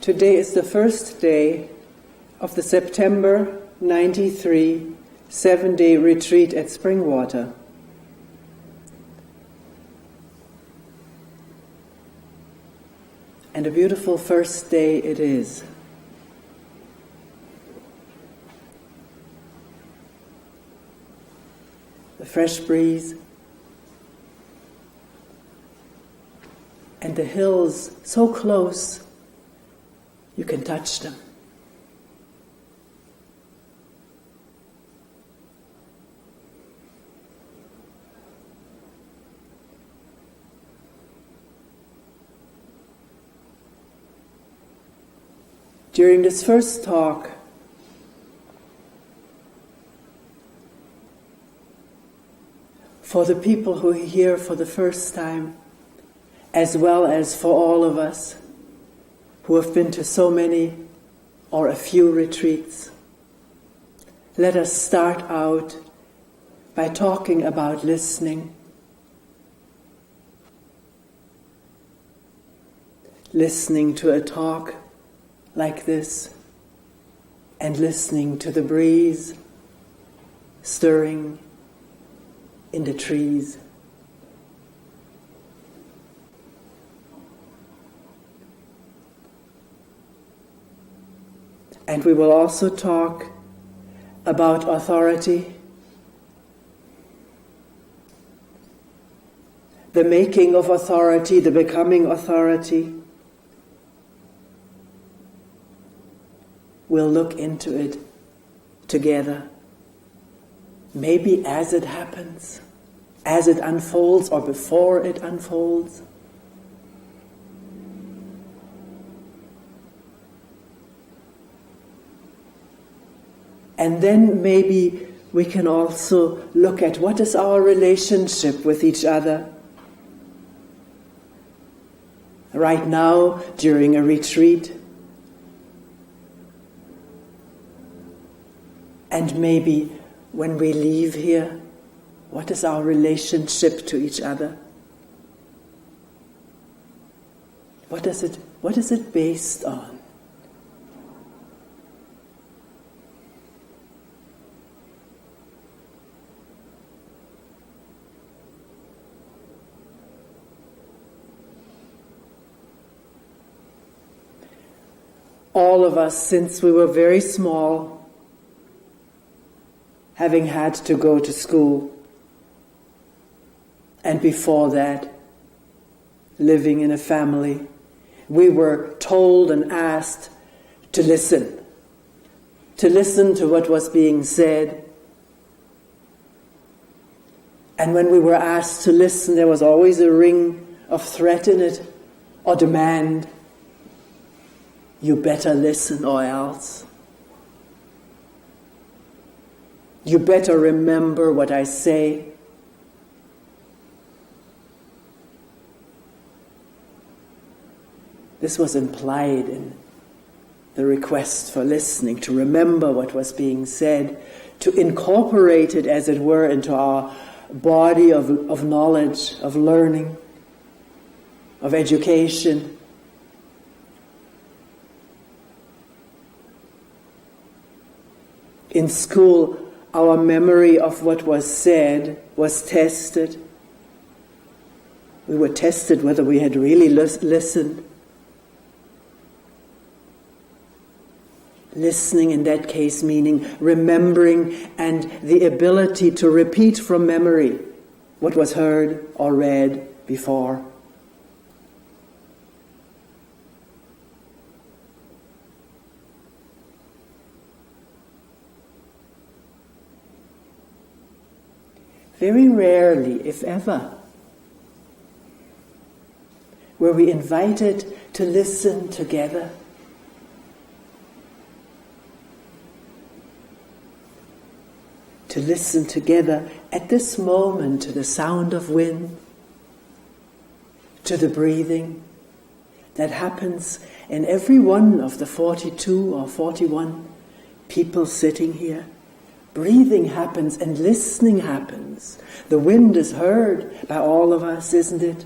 Today is the first day of the September 93 7-day retreat at Springwater. And a beautiful first day it is. The fresh breeze and the hills so close you can touch them. During this first talk, for the people who are here for the first time, as well as for all of us who have been to so many or a few retreats, let us start out by talking about listening. Listening to a talk like this, and listening to the breeze stirring in the trees. And we will also talk about authority, the making of authority, the becoming authority. We'll look into it together. Maybe as it happens, as it unfolds, or before it unfolds. And then maybe we can also look at what is our relationship with each other. Right now, during a retreat, and maybe when we leave here, what is our relationship to each other? What is it based on? All of us, since we were very small, having had to go to school, and before that, living in a family, we were told and asked to listen to what was being said. And when we were asked to listen, there was always a ring of threat in it, or demand. You better listen or else. You better remember what I say. This was implied in the request for listening, to remember what was being said, to incorporate it, as it were, into our body of knowledge, of learning, of education. In school, our memory of what was said was tested. We were tested whether we had really listened. Listening in that case meaning remembering and the ability to repeat from memory what was heard or read before. Very rarely, if ever, were we invited to listen together. To listen together at this moment to the sound of wind, to the breathing that happens in every one of the 42 or 41 people sitting here. Breathing happens and listening happens. The wind is heard by all of us, isn't it?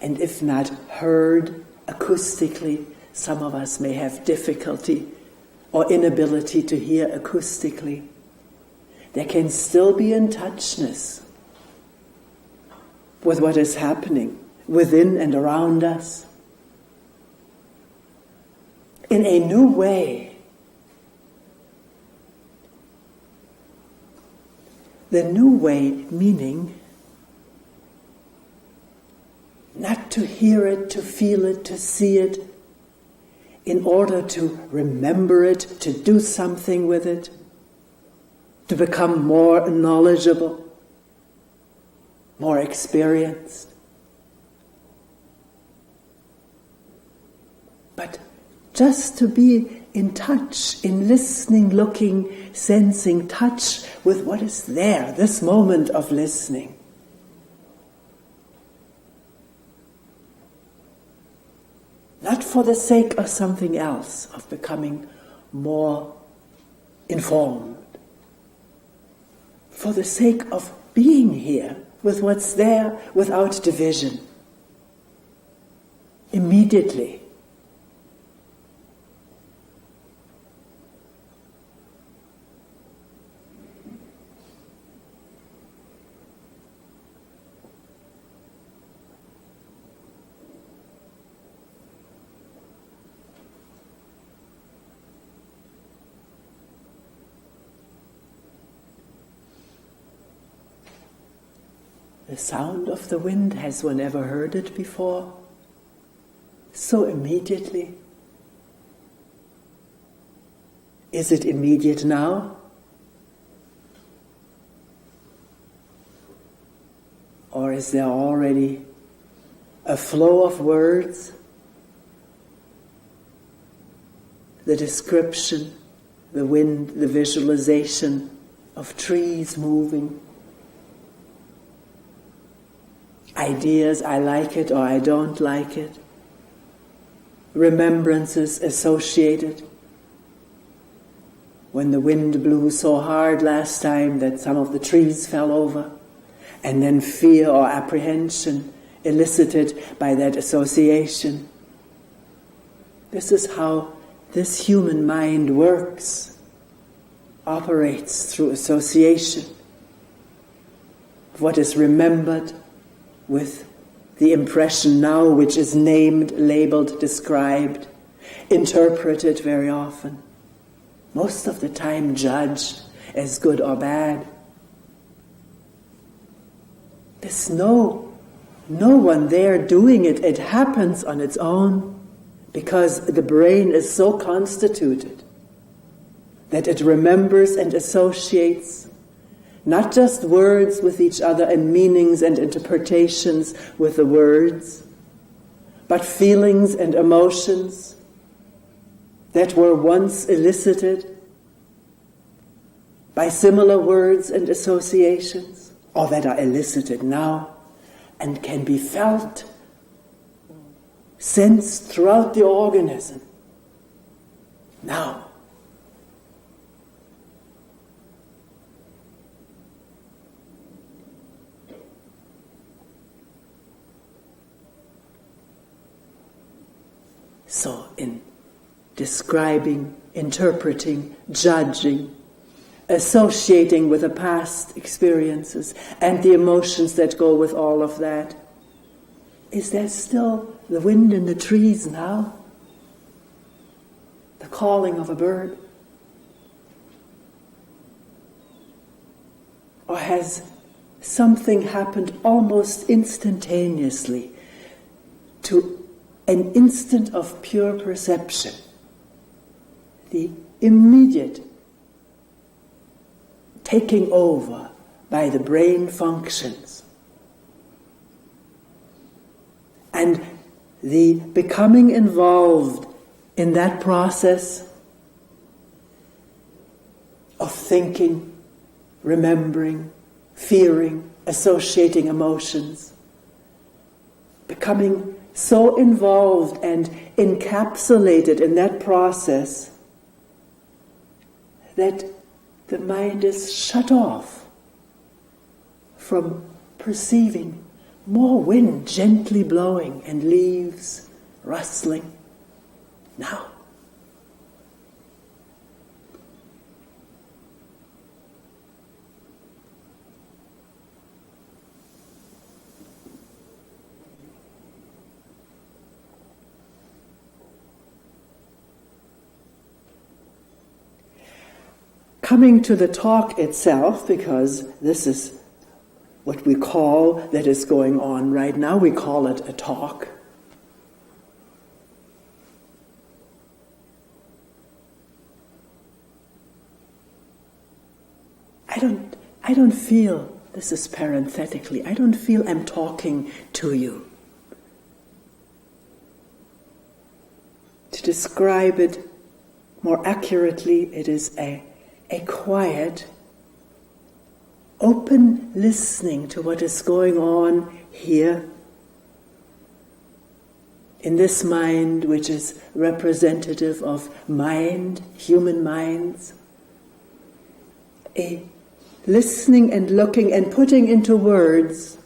And if not heard acoustically, some of us may have difficulty or inability to hear acoustically. There can still be in touchness with what is happening within and around us in a new way. The new way meaning not to hear it, to feel it, to see it, in order to remember it, to do something with it, to become more knowledgeable, more experienced. But just to be in touch, in listening, looking, sensing, touch with what is there, this moment of listening. Not for the sake of something else, of becoming more informed. For the sake of being here with what's there without division. Immediately. The sound of the wind, has one ever heard it before? So immediately. Is it immediate now? Or is there already a flow of words? The description, the wind, the visualization of trees moving. Ideas, I like it or I don't like it. Remembrances associated. When the wind blew so hard last time that some of the trees fell over, and then fear or apprehension elicited by that association. This is how this human mind works, operates through association of what is remembered with the impression now, which is named, labeled, described, interpreted very often, most of the time judged as good or bad. There's no one there doing it. It happens on its own because the brain is so constituted that it remembers and associates not just words with each other and meanings and interpretations with the words, but feelings and emotions that were once elicited by similar words and associations, or that are elicited now and can be felt, sensed throughout the organism now. So in describing, interpreting, judging, associating with the past experiences and the emotions that go with all of that, is there still the wind in the trees now? The calling of a bird? Or has something happened almost instantaneously to an instant of pure perception, the immediate taking over by the brain functions, and the becoming involved in that process of thinking, remembering, fearing, associating emotions, becoming so involved and encapsulated in that process that the mind is shut off from perceiving more wind gently blowing and leaves rustling. Now. Coming to the talk itself, because this is what we call that is going on right now, we call it a talk. I don't feel, this is parenthetically, I don't feel I'm talking to you. To describe it more accurately, it is a quiet, open listening to what is going on here in this mind, which is representative of mind, human minds. A listening and looking and putting into words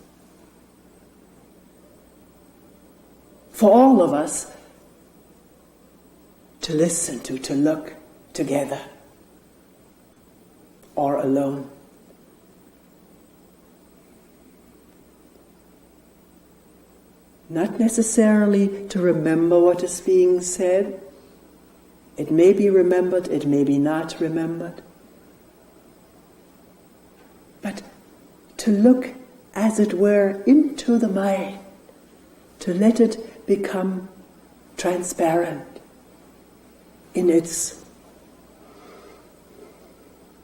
for all of us to listen to look together or alone. Not necessarily to remember what is being said. It may be remembered, it may be not remembered. But to look, as it were, into the mind, to let it become transparent in its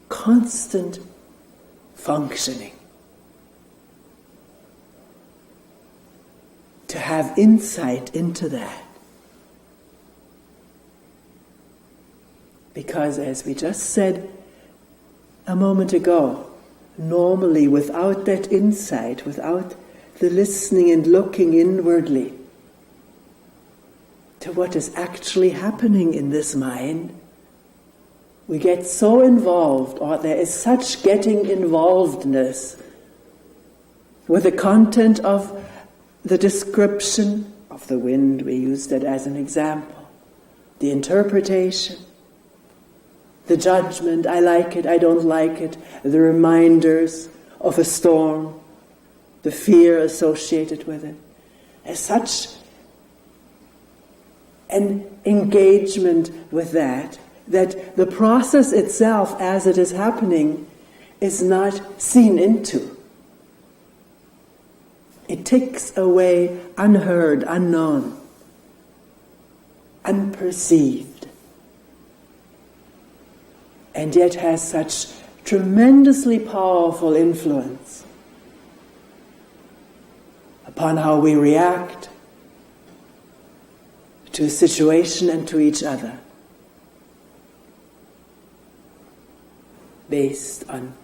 constant functioning. To have insight into that. Because as we just said a moment ago, normally without that insight, without the listening and looking inwardly to what is actually happening in this mind, we get so involved, or there is such getting involvedness with the content of the description of the wind, we use that as an example, the interpretation, the judgment, I like it, I don't like it, the reminders of a storm, the fear associated with it. As such an engagement with that the process itself as it is happening is not seen into. It ticks away unheard, unknown, unperceived, and yet has such tremendously powerful influence upon how we react to a situation and to each other, based on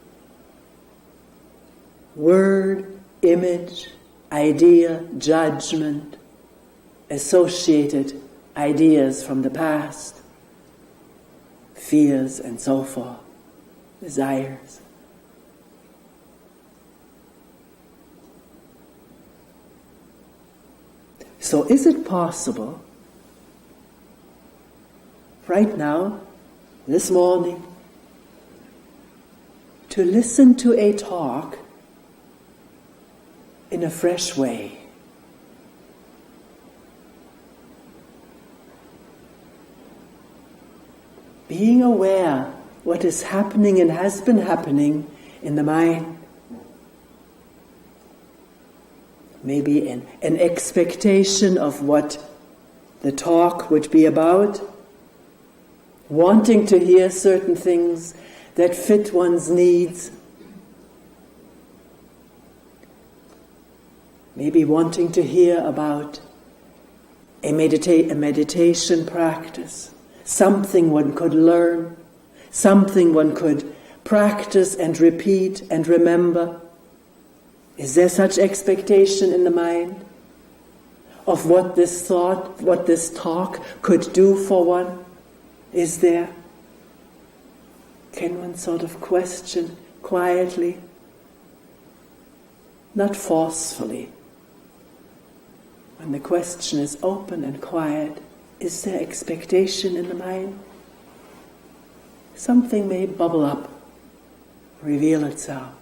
word, image, idea, judgment, associated ideas from the past, fears and so forth, desires. So is it possible, right now, this morning, to listen to a talk in a fresh way? Being aware what is happening and has been happening in the mind. Maybe an expectation of what the talk would be about, wanting to hear certain things that fit one's needs, maybe wanting to hear about a meditation practice, something one could learn, something one could practice and repeat and remember. Is there such expectation in the mind of what this thought, what this talk could do for one? Is there? Can one sort of question quietly, not forcefully, when the question is open and quiet, is there expectation in the mind? Something may bubble up, reveal itself.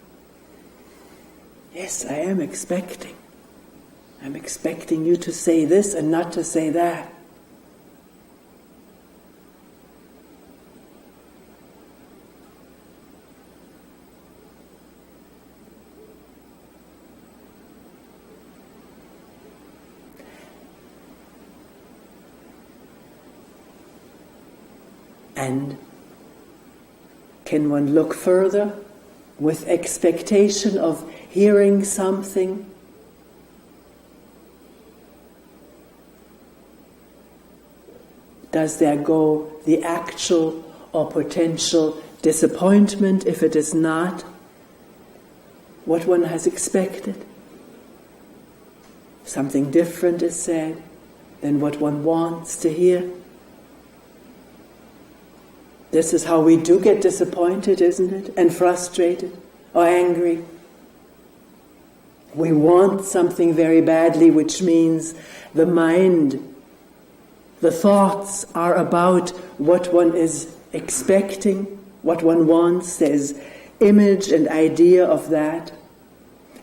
Yes, I am expecting. I'm expecting you to say this and not to say that. And can one look further with expectation of hearing something? Does there go the actual or potential disappointment if it is not what one has expected? Something different is said than what one wants to hear. This is how we do get disappointed, isn't it? And frustrated or angry. We want something very badly, which means the mind, the thoughts are about what one is expecting, what one wants. There's image and idea of that.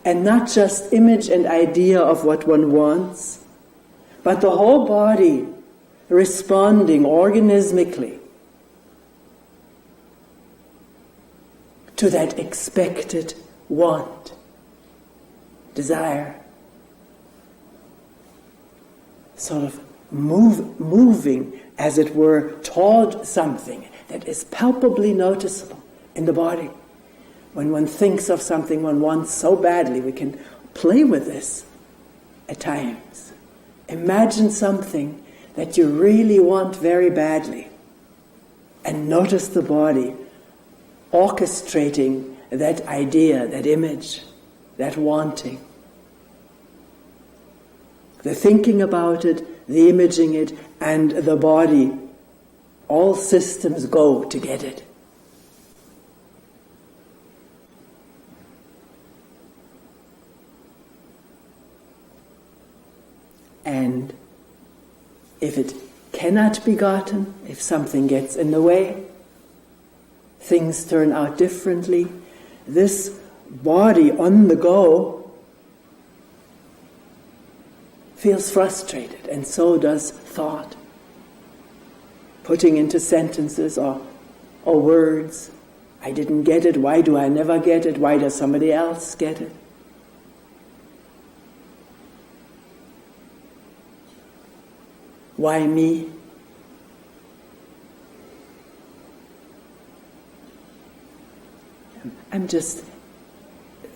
And not just image and idea of what one wants, but the whole body responding organismically to that expected want, desire. Sort of moving, as it were, toward something that is palpably noticeable in the body. When one thinks of something one wants so badly, we can play with this at times. Imagine something that you really want very badly, and notice the body orchestrating that idea, that image, that wanting. The thinking about it, the imaging it, and the body, all systems go to get it. And if it cannot be gotten, if something gets in the way, things turn out differently, this body on the go feels frustrated, and so does thought. Putting into sentences or words, I didn't get it, why do I never get it, why does somebody else get it? Why me? I'm just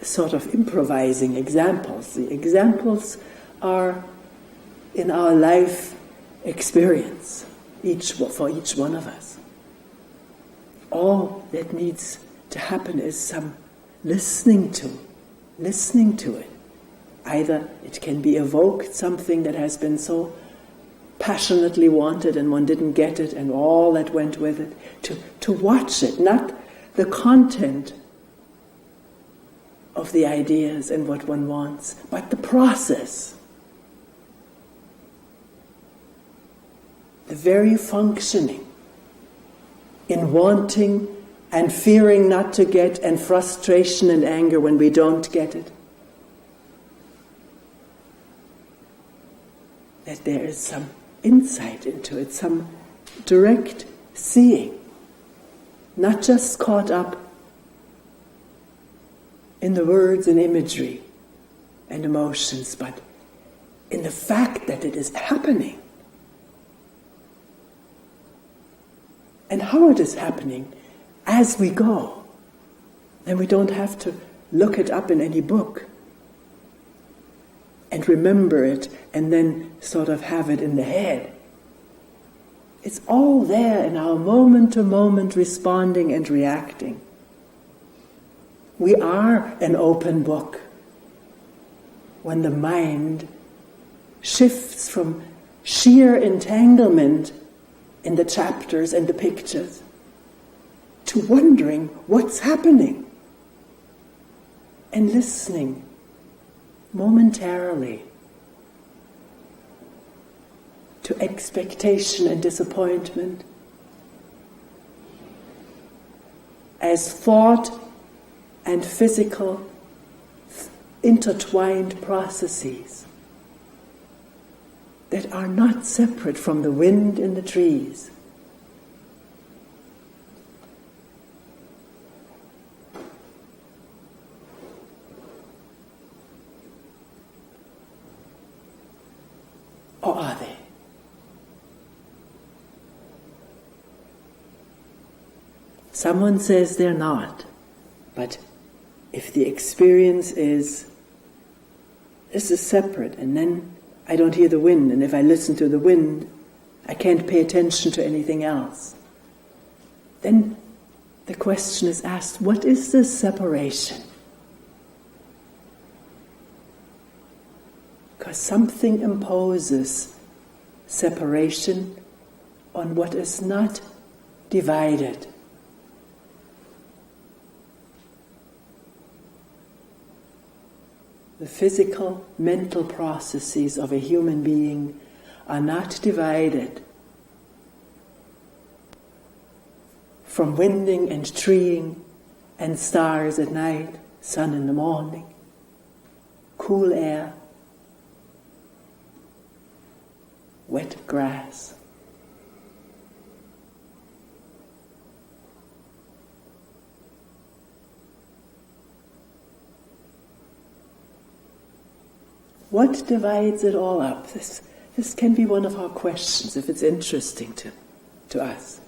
sort of improvising examples. The examples are in our life experience, for each one of us. All that needs to happen is some listening to it. Either it can be evoked, something that has been so passionately wanted and one didn't get it and all that went with it, to watch it, not the content of the ideas and what one wants, but the process. The very functioning in wanting and fearing not to get, and frustration and anger when we don't get it. That there is some insight into it, some direct seeing, not just caught up in the words and imagery and emotions, but in the fact that it is happening. And how it is happening as we go. Then we don't have to look it up in any book and remember it and then sort of have it in the head. It's all there in our moment-to-moment responding and reacting. We are an open book when the mind shifts from sheer entanglement in the chapters and the pictures to wondering what's happening and listening momentarily to expectation and disappointment, as thought and physical intertwined processes that are not separate from the wind in the trees. Or are they? Someone says they're not, but if the experience is, this is separate, and then I don't hear the wind, and if I listen to the wind, I can't pay attention to anything else. Then the question is asked, what is this separation? Because something imposes separation on what is not divided. The physical, mental processes of a human being are not divided from winding and treeing and stars at night, sun in the morning, cool air, wet grass. What divides it all up? This can be one of our questions if it's interesting to us.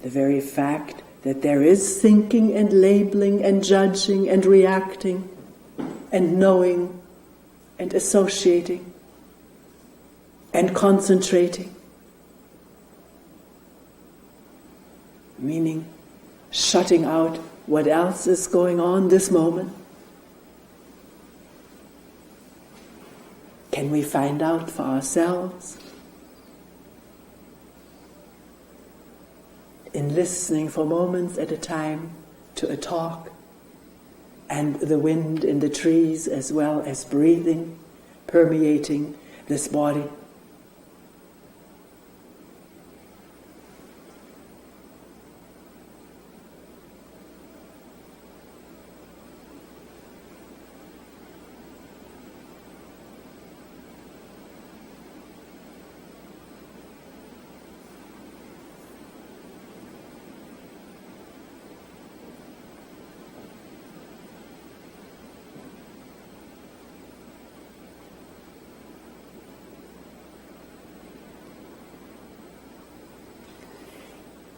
The very fact that there is thinking and labeling and judging and reacting and knowing and associating and concentrating, meaning shutting out what else is going on this moment. Can we find out for ourselves in listening for moments at a time to a talk and the wind in the trees, as well as breathing, permeating this body?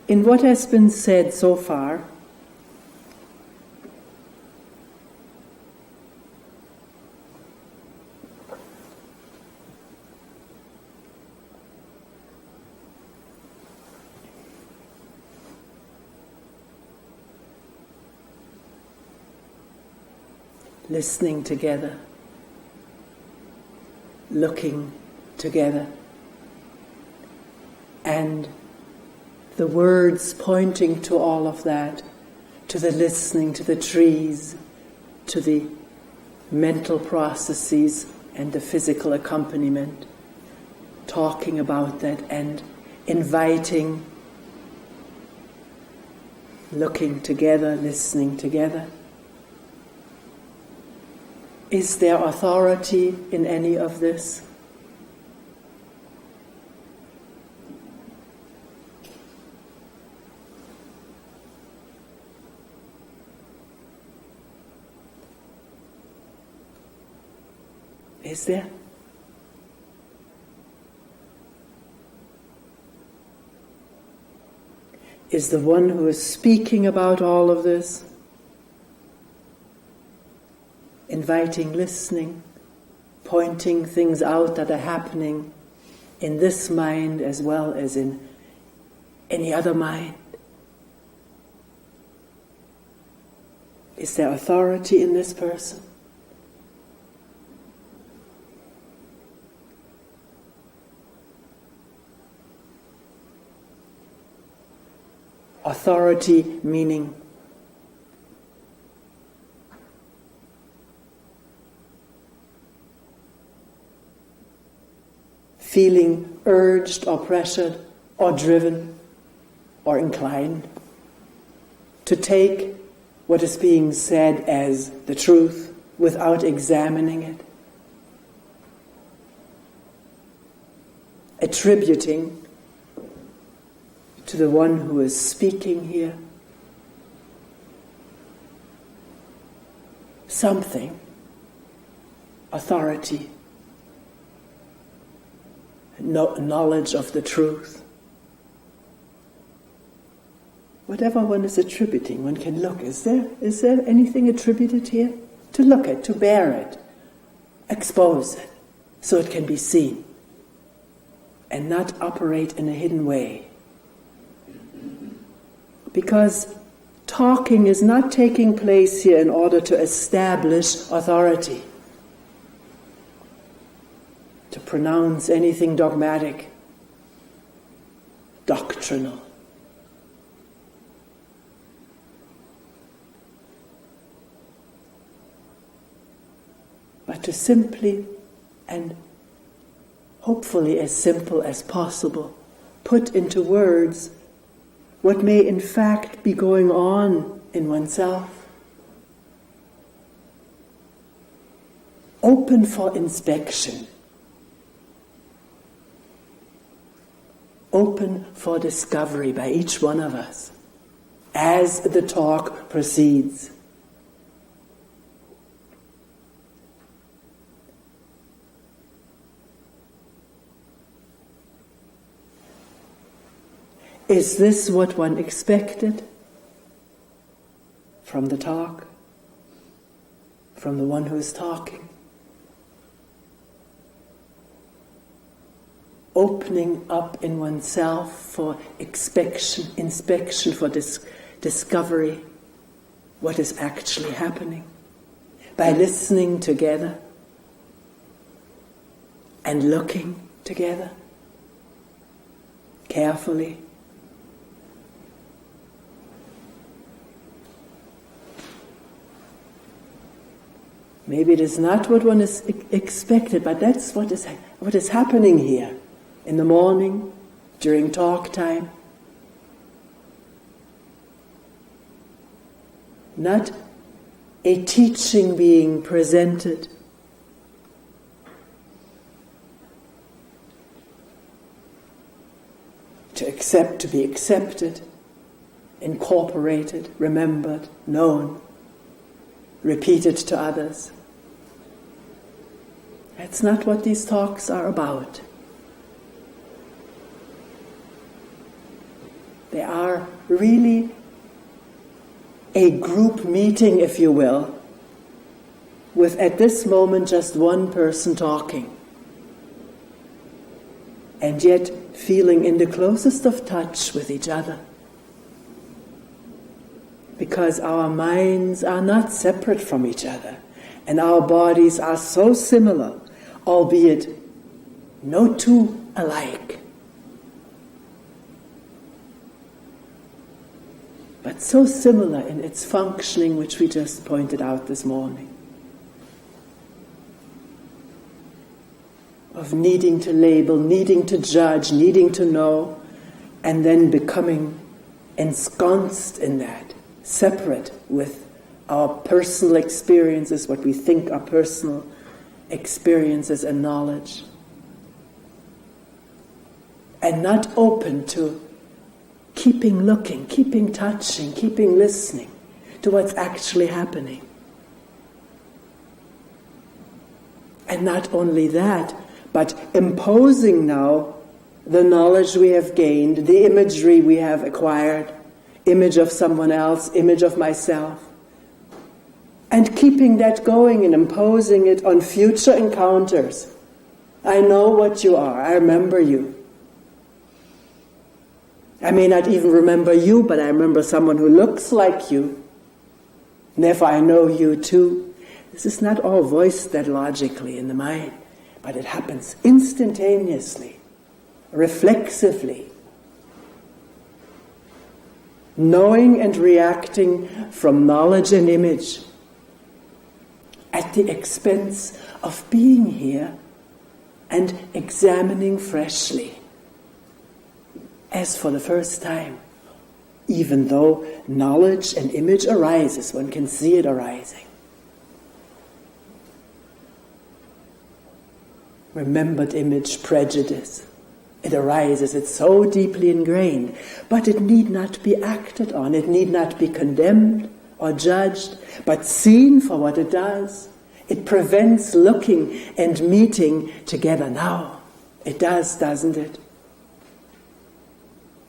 In what has been said so far, listening together, looking together, and the words pointing to all of that, to the listening, to the trees, to the mental processes and the physical accompaniment, talking about that and inviting, looking together, listening together. Is there authority in any of this? Is there? Is the one who is speaking about all of this, inviting listening, pointing things out that are happening in this mind as well as in any other mind? Is there authority in this person? Authority meaning feeling urged or pressured or driven or inclined to take what is being said as the truth without examining it, attributing to the one who is speaking here something, authority, knowledge of the truth. Whatever one is attributing, one can look. Is there anything attributed here? To look at, to bear it, expose it, so it can be seen, and not operate in a hidden way. Because talking is not taking place here in order to establish authority, to pronounce anything dogmatic, doctrinal. But to simply and hopefully as simple as possible put into words what may in fact be going on in oneself. Open for inspection. Open for discovery by each one of us as the talk proceeds. Is this what one expected from the talk, from the one who is talking? Opening up in oneself for inspection for discovery, what is actually happening, by listening together and looking together carefully. Maybe it is not what one is expected, but that's what is happening here in the morning, during talk time. Not a teaching being presented, to be accepted, incorporated, remembered, known, repeated to others. That's not what these talks are about. They are really a group meeting, if you will, with at this moment just one person talking, and yet feeling in the closest of touch with each other. Because our minds are not separate from each other, and our bodies are so similar, albeit no two alike, but so similar in its functioning, which we just pointed out this morning, of needing to label, needing to judge, needing to know, and then becoming ensconced in that, separate with our personal experiences, what we think are personal experiences and knowledge, and not open to keeping looking, keeping touching, keeping listening to what's actually happening. And not only that, but imposing now the knowledge we have gained, the imagery we have acquired, image of someone else, image of myself, and keeping that going and imposing it on future encounters. I know what you are. I remember you. I may not even remember you, but I remember someone who looks like you. And therefore I know you too. This is not all voiced that logically in the mind, but it happens instantaneously, reflexively. Knowing and reacting from knowledge and image, at the expense of being here and examining freshly, as for the first time, even though knowledge and image arises, one can see it arising. Remembered image, prejudice, it arises, it's so deeply ingrained, but it need not be acted on, it need not be condemned or judged, but seen for what it does. It prevents looking and meeting together now. It does, doesn't it?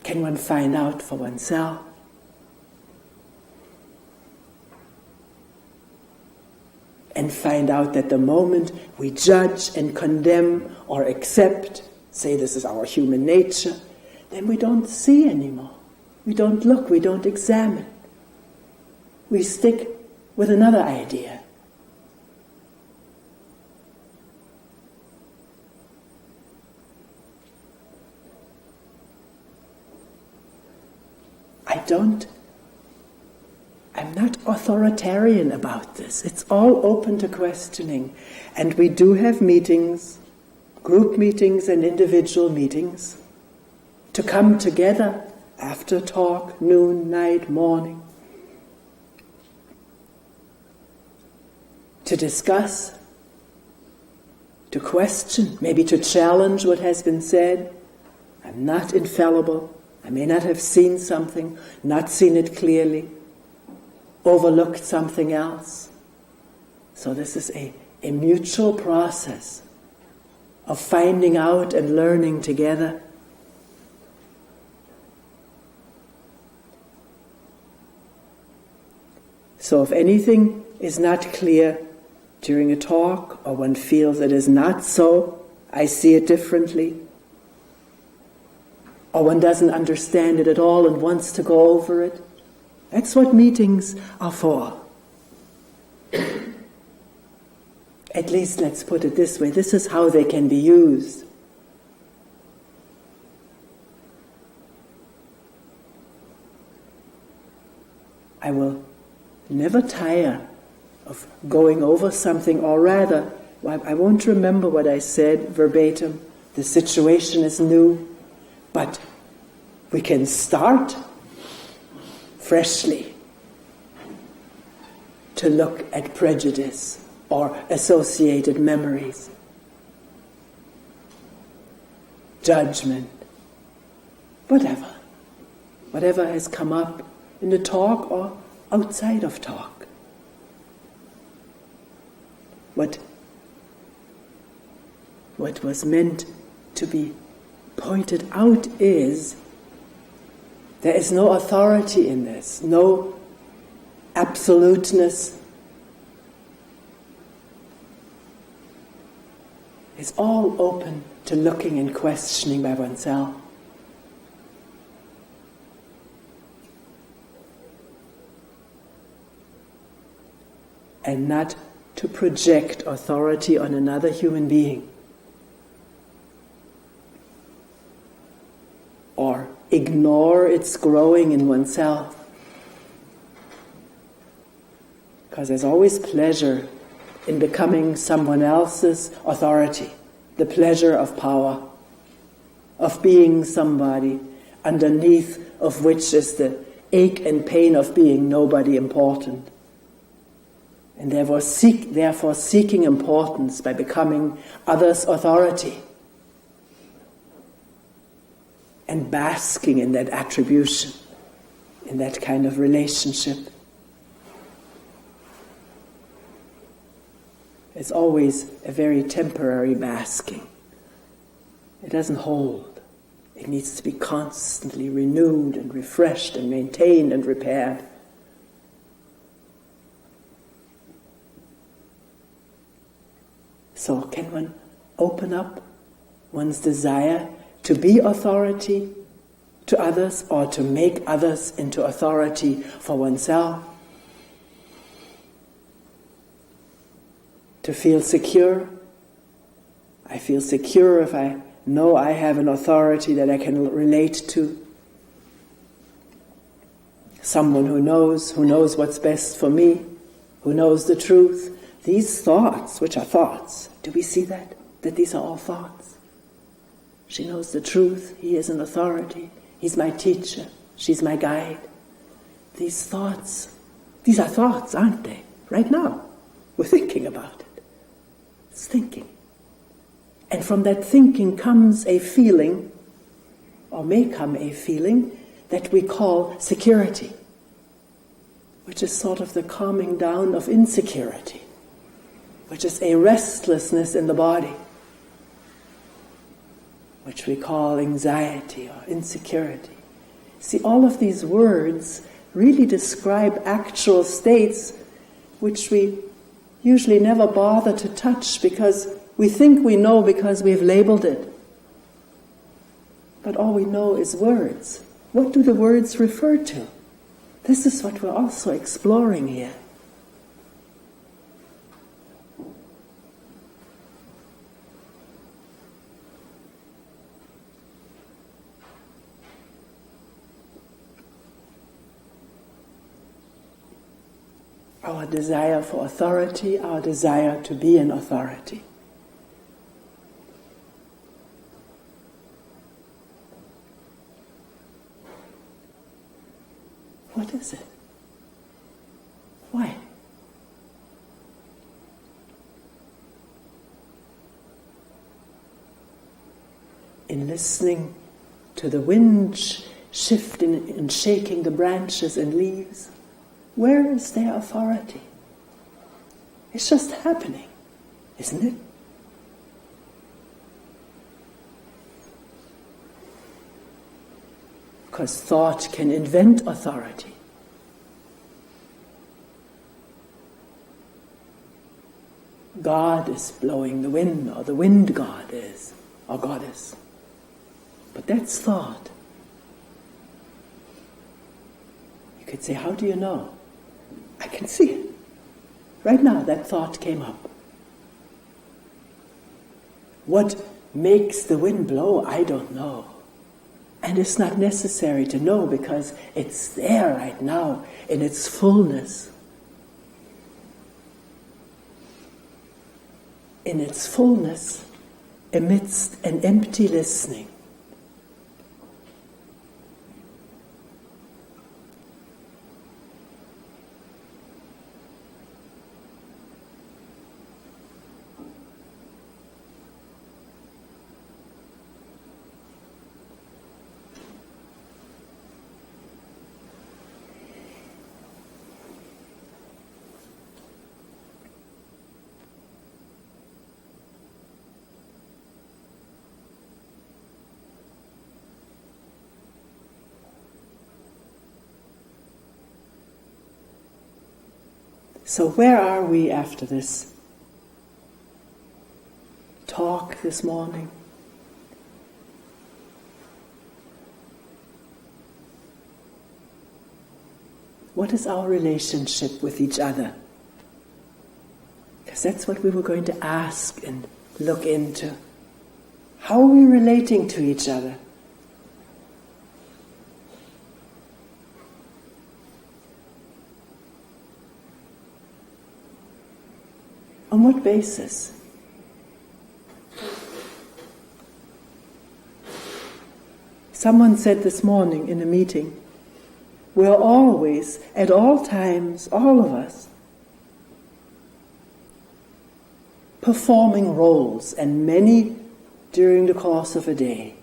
Can one find out for oneself? And find out that the moment we judge and condemn or accept, say this is our human nature, then we don't see anymore. We don't look, we don't examine. We stick with another idea. I'm not authoritarian about this. It's all open to questioning. And we do have meetings, group meetings and individual meetings, to come together after talk, noon, night, morning, to discuss, to question, maybe to challenge what has been said. I'm not infallible. I may not have seen something, not seen it clearly, overlooked something else. So this is a mutual process of finding out and learning together. So if anything is not clear during a talk, or one feels it is not so, I see it differently, or one doesn't understand it at all and wants to go over it, that's what meetings are for. At least let's put it this way, this is how they can be used. I will never tire of going over something, or rather, I won't remember what I said verbatim. The situation is new, but we can start freshly to look at prejudice or associated memories, judgment, whatever has come up in the talk or outside of talk. What was meant to be pointed out is there is no authority in this, no absoluteness. It's all open to looking and questioning by oneself. And not to project authority on another human being, or ignore its growing in oneself. Because there's always pleasure in becoming someone else's authority, the pleasure of power, of being somebody, underneath of which is the ache and pain of being nobody important. And therefore seeking importance by becoming others' authority and basking in that attribution, in that kind of relationship. It's always a very temporary basking. It doesn't hold. It needs to be constantly renewed and refreshed and maintained and repaired. So can one open up one's desire to be authority to others, or to make others into authority for oneself? To feel secure. I feel secure if I know I have an authority that I can relate to. Someone who knows what's best for me, who knows the truth. These thoughts, which are thoughts, do we see that? that these are all thoughts. She knows the truth. He is an authority. He's my teacher. She's my guide. These are thoughts, aren't they? Right now, we're thinking about it. It's thinking. And from that thinking comes a feeling, or may come a feeling, that we call security, which is sort of the calming down of insecurity, which is a restlessness in the body, which we call anxiety or insecurity. See, all of these words really describe actual states which we usually never bother to touch because we think we know because we've labeled it. But all we know is words. What do the words refer to? This is what we're also exploring here. Our desire for authority, our desire to be an authority. What is it? Why? In listening to the wind shifting and shaking the branches and leaves, where is their authority? It's just happening, isn't it? Because thought can invent authority. God is blowing the wind, or the wind god is, or goddess. But that's thought. You could say, how do you know? I can see it. Right now, that thought came up. What makes the wind blow? I don't know. And it's not necessary to know because it's there right now in its fullness. In its fullness, amidst an empty listening. So where are we after this talk this morning? What is our relationship with each other? Because that's what we were going to ask and look into. How are we relating to each other? On what basis? Someone said this morning in a meeting, we're always, at all times, all of us, performing roles, and many during the course of a day.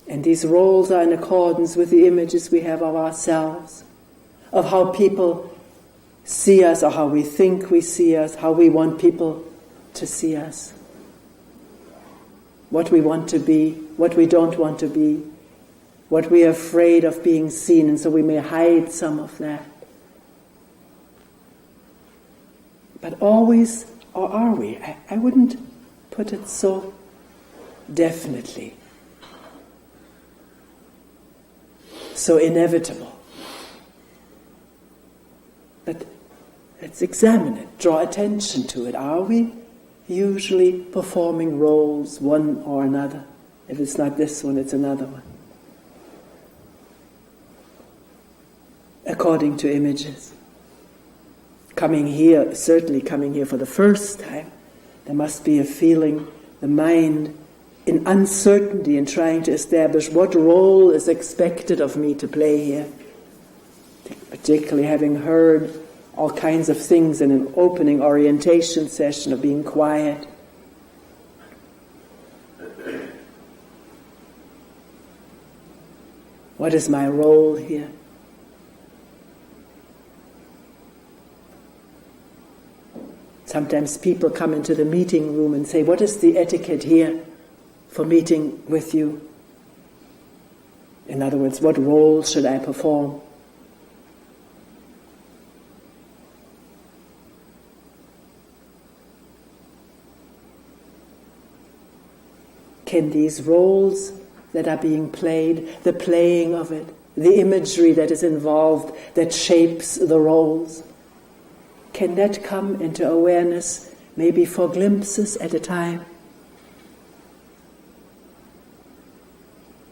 And these roles are in accordance with the images we have of ourselves, of how people see us, or how we think we see us, how we want people to see us, what we want to be, what we don't want to be, what we are afraid of being seen, and so we may hide some of that. But always, or are we? I wouldn't put it so definitely, so inevitable. But let's examine it, draw attention to it. Are we usually performing roles, one or another? If it's not this one, it's another one. According to images. Coming here, certainly coming here for the first time, There must be a feeling, the mind in uncertainty in trying to establish what role is expected of me to play here. Particularly having heard all kinds of things in an opening orientation session of being quiet. What is my role here? Sometimes people come into the meeting room and say, what is the etiquette here for meeting with you? In other words, what role should I perform? Can these roles that are being played, the playing of it, the imagery that is involved, that shapes the roles, can that come into awareness, maybe for glimpses at a time?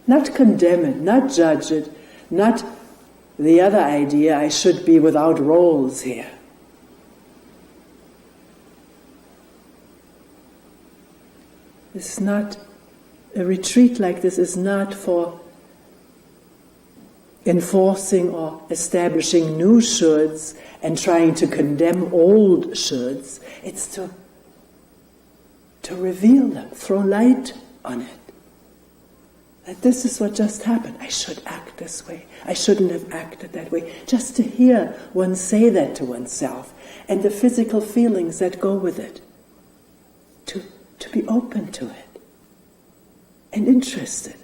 Not condemn it, not judge it, not the other idea, I should be without roles here. It's not, a retreat like this is not for enforcing or establishing new shoulds and trying to condemn old shoulds. It's to reveal them, throw light on it. That this is what just happened. I should act this way. I shouldn't have acted that way. Just to hear one say that to oneself and the physical feelings that go with it. To be open to it and interested.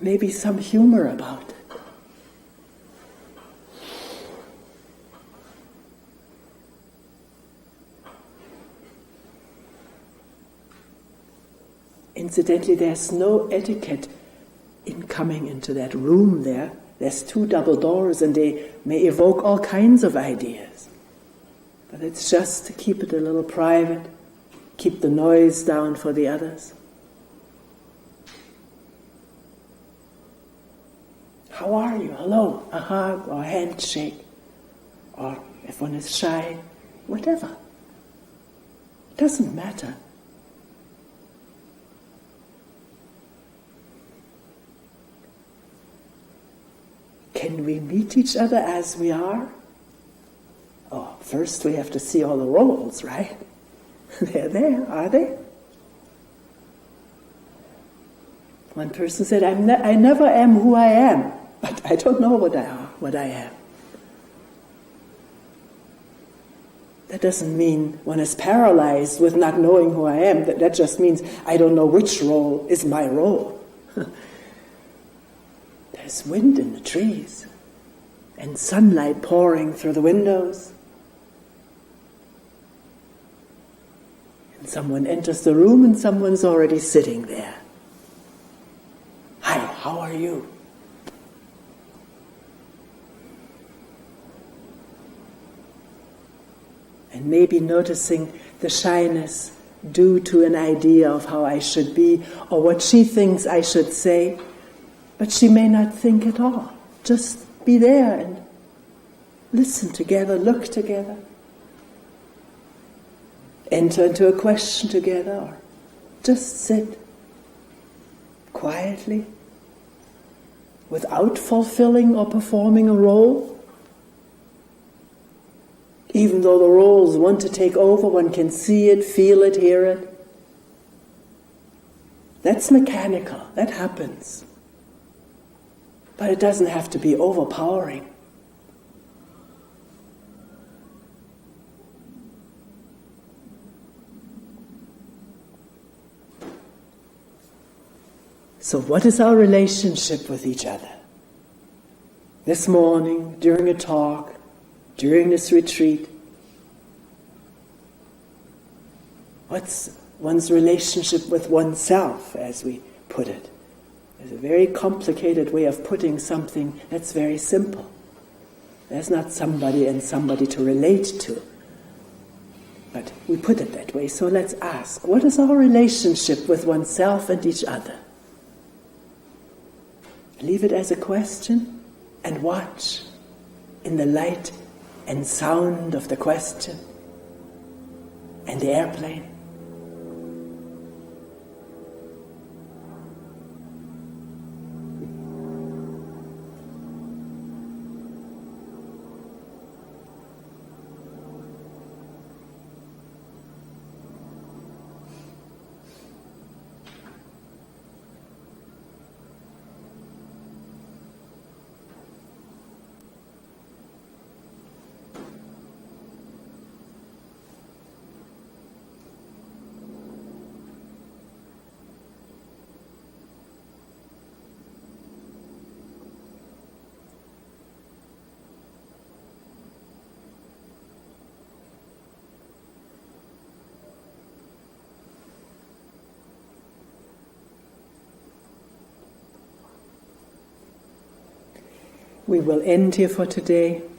Maybe some humor about it. Incidentally, there's no etiquette in coming into that room there. There's 2 double doors and they may evoke all kinds of ideas. But it's just to keep it a little private, keep the noise down for the others. How are you? Hello, a hug or a handshake, or if one is shy, whatever. It doesn't matter. Can we meet each other as we are? Oh, first we have to see all the roles, right? They're there, are they? One person said, I never am who I am, but I don't know what I am. That doesn't mean one is paralyzed with not knowing who I am. That just means I don't know which role is my role. There's wind in the trees and sunlight pouring through the windows. And someone enters the room and someone's already sitting there. Hi, how are you? And maybe noticing the shyness due to an idea of how I should be or what she thinks I should say, but she may not think at all. Just be there and listen together, look together, enter into a question together, or just sit quietly without fulfilling or performing a role. Even though the roles want to take over, one can see it, feel it, hear it. That's mechanical, that happens. But it doesn't have to be overpowering. So what is our relationship with each other? This morning, during a talk, during this retreat, what's one's relationship with oneself, as we put it? There's a very complicated way of putting something that's very simple. There's not somebody and somebody to relate to. But we put it that way, so let's ask, what is our relationship with oneself and each other? Leave it as a question and watch in the light and sound of the question and the airplane. We will end here for today.